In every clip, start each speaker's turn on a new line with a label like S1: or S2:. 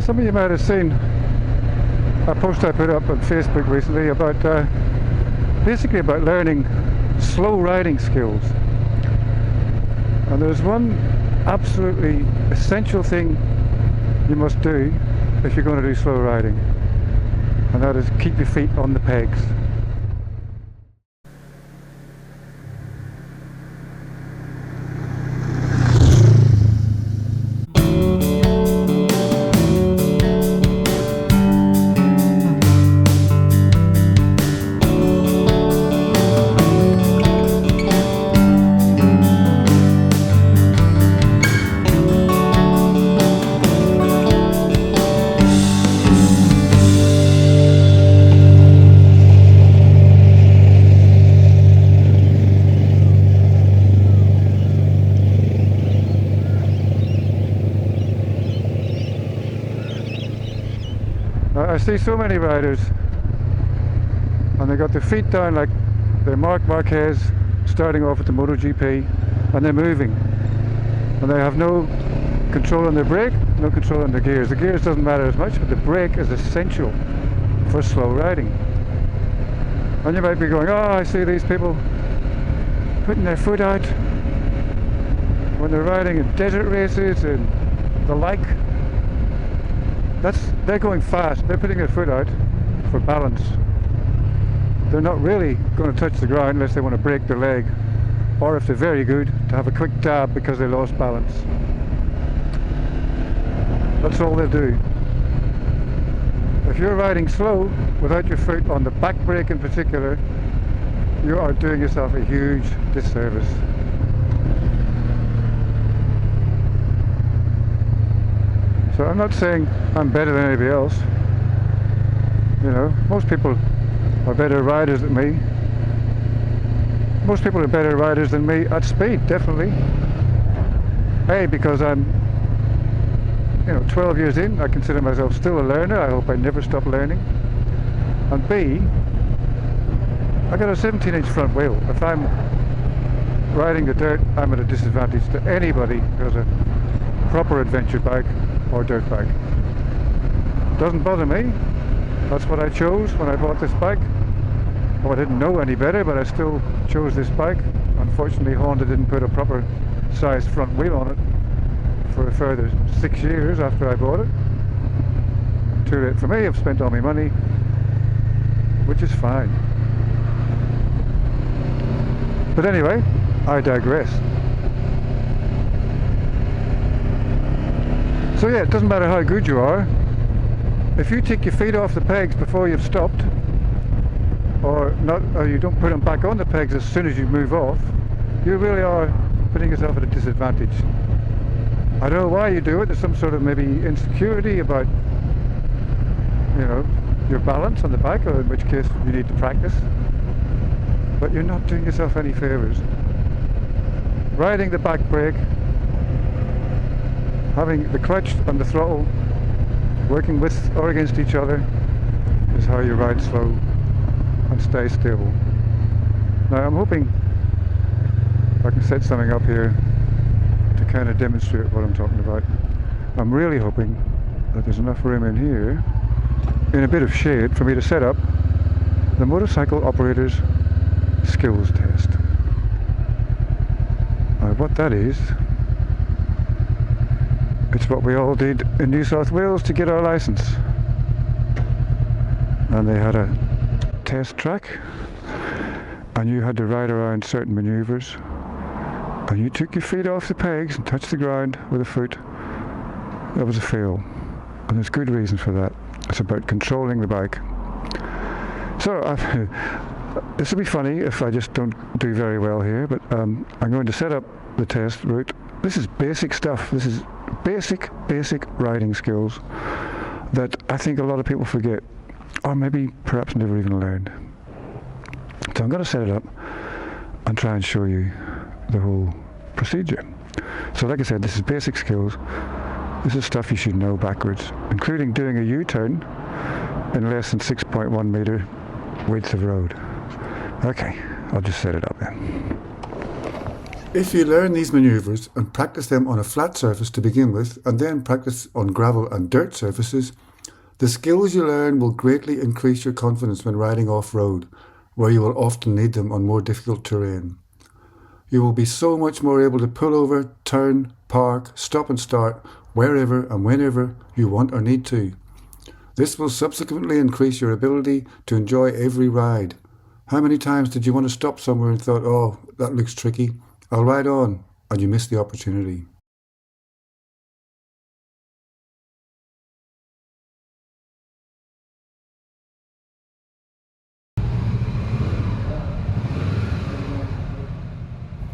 S1: Well, some of you might have seen a post I put up on Facebook recently about basically about learning slow riding skills. And there's one absolutely essential thing you must do if you're going to do slow riding, and that is keep your feet on the pegs. I see so many riders and they got their feet down like they're Marc Marquez starting off at the MotoGP, and they're moving and they have no control on their brake, no control on the gears. The gears doesn't matter as much, but the brake is essential for slow riding. And you might be going, oh, I see these people putting their foot out when they're riding in desert races and the like. They're going fast, they're putting their foot out for balance. They're not really going to touch the ground unless they want to break their leg, or if they're very good, to have a quick dab because they lost balance. That's all they'll do. If you're riding slow without your foot on the back brake in particular, you are doing yourself a huge disservice. So I'm not saying I'm better than anybody else. You know, most people are better riders than me. Most people are better riders than me at speed, definitely. A, because I'm, 12 years in, I consider myself still a learner. I hope I never stop learning. And B, I got a 17-inch front wheel. If I'm riding the dirt, I'm at a disadvantage to anybody who has a proper adventure bike or dirt bike. Doesn't bother me. That's what I chose when I bought this bike. Well, I didn't know any better, but I still chose this bike. Unfortunately, Honda didn't put a proper sized front wheel on it for a further 6 years after I bought it. Too late for me. I've spent all my money, which is fine. But anyway, I digress. So yeah, it doesn't matter how good you are. If you take your feet off the pegs before you've stopped, or you don't put them back on the pegs as soon as you move off, you really are putting yourself at a disadvantage. I don't know why you do it. There's some sort of maybe insecurity about, your balance on the bike, or in which case you need to practice. But you're not doing yourself any favours. Riding the back brake, having the clutch and the throttle working with or against each other is how you ride slow and stay stable. Now I'm hoping I can set something up here to kind of demonstrate what I'm talking about. I'm really hoping that there's enough room in here, in a bit of shade, for me to set up the motorcycle operator's skills test. Now what that is, it's what we all did in New South Wales to get our license. And they had a test track, and you had to ride around certain manoeuvres, and you took your feet off the pegs and touched the ground with a foot. That was a fail, and there's good reason for that. It's about controlling the bike. So this will be funny if I just don't do very well here, but I'm going to set up the test route. This is basic stuff. This is basic riding skills that I think a lot of people forget, or maybe perhaps never even learned. So I'm going to set it up and try and show you the whole procedure. So like I said, this is basic skills. This is stuff you should know backwards, including doing a U-turn in less than 6.1 meter width of road. Okay, I'll just set it up then. If you learn these manoeuvres and practice them on a flat surface to begin with, and then practice on gravel and dirt surfaces, the skills you learn will greatly increase your confidence when riding off-road, where you will often need them on more difficult terrain. You will be so much more able to pull over, turn, park, stop and start, wherever and whenever you want or need to. This will subsequently increase your ability to enjoy every ride. How many times did you want to stop somewhere and thought, oh, that looks tricky, I'll ride on, and you missed the opportunity?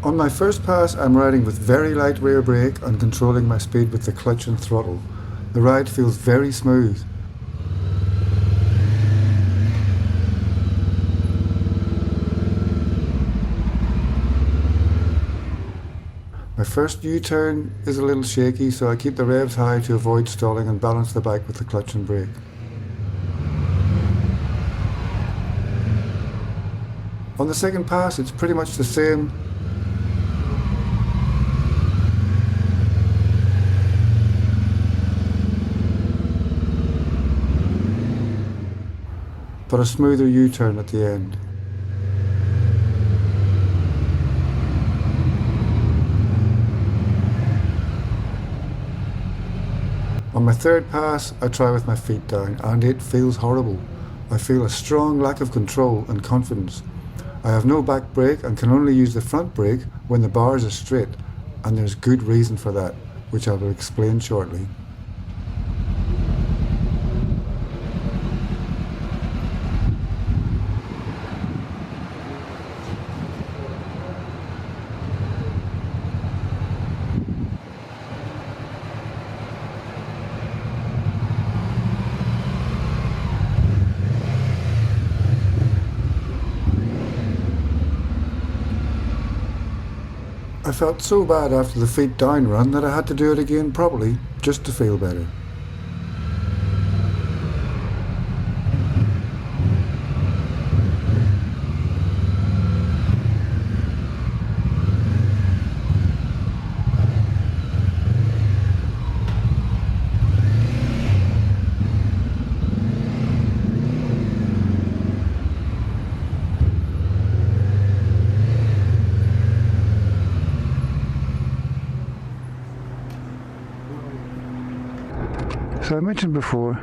S1: On my first pass, I'm riding with very light rear brake and controlling my speed with the clutch and throttle. The ride feels very smooth. My first U-turn is a little shaky, so I keep the revs high to avoid stalling and balance the bike with the clutch and brake. On the second pass, it's pretty much the same. But a smoother U-turn at the end. On my third pass, I try with my feet down, and it feels horrible. I feel a strong lack of control and confidence. I have no back brake and can only use the front brake when the bars are straight, and there's good reason for that, which I will explain shortly. I felt so bad after the feet down run that I had to do it again properly, just to feel better. So I mentioned before,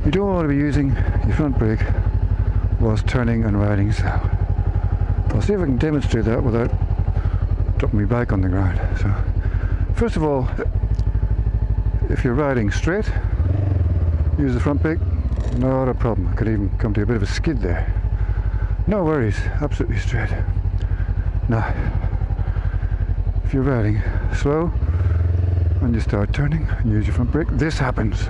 S1: you don't want to be using your front brake whilst turning and riding slow. I'll see if I can demonstrate that without dropping my bike on the ground. So, first of all, if you're riding straight, use the front brake, not a problem. I could even come to a bit of a skid there. No worries, absolutely straight. Now, if you're riding slow, and you start turning and use your front brake, this happens.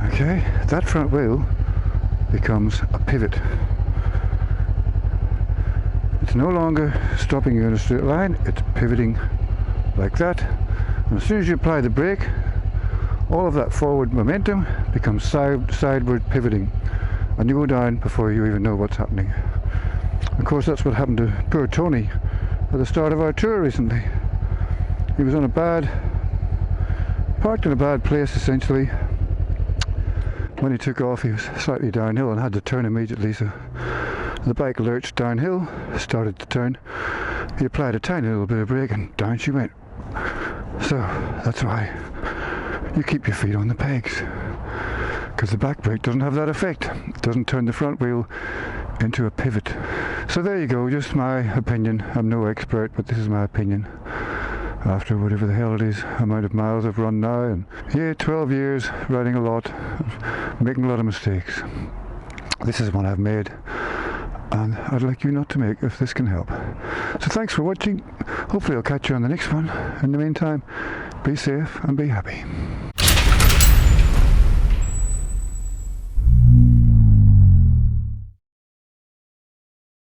S1: Okay, that front wheel becomes a pivot. It's no longer stopping you in a straight line, it's pivoting like that. And as soon as you apply the brake, all of that forward momentum becomes sideward pivoting, and you go down before you even know what's happening. Of course, that's what happened to poor Tony at the start of our tour recently. He was parked in a bad place essentially. When he took off, he was slightly downhill and had to turn immediately, so the bike lurched downhill, started to turn. He applied a tiny little bit of brake and down she went. So that's why you keep your feet on the pegs, because the back brake doesn't have that effect. It doesn't turn the front wheel into a pivot. So there you go, just my opinion. I'm no expert, but this is my opinion. After whatever the hell it is, amount of miles I've run now, and yeah, 12 years riding a lot, making a lot of mistakes. This is one I've made, and I'd like you not to make if this can help. So thanks for watching. Hopefully I'll catch you on the next one. In the meantime, be safe and be happy.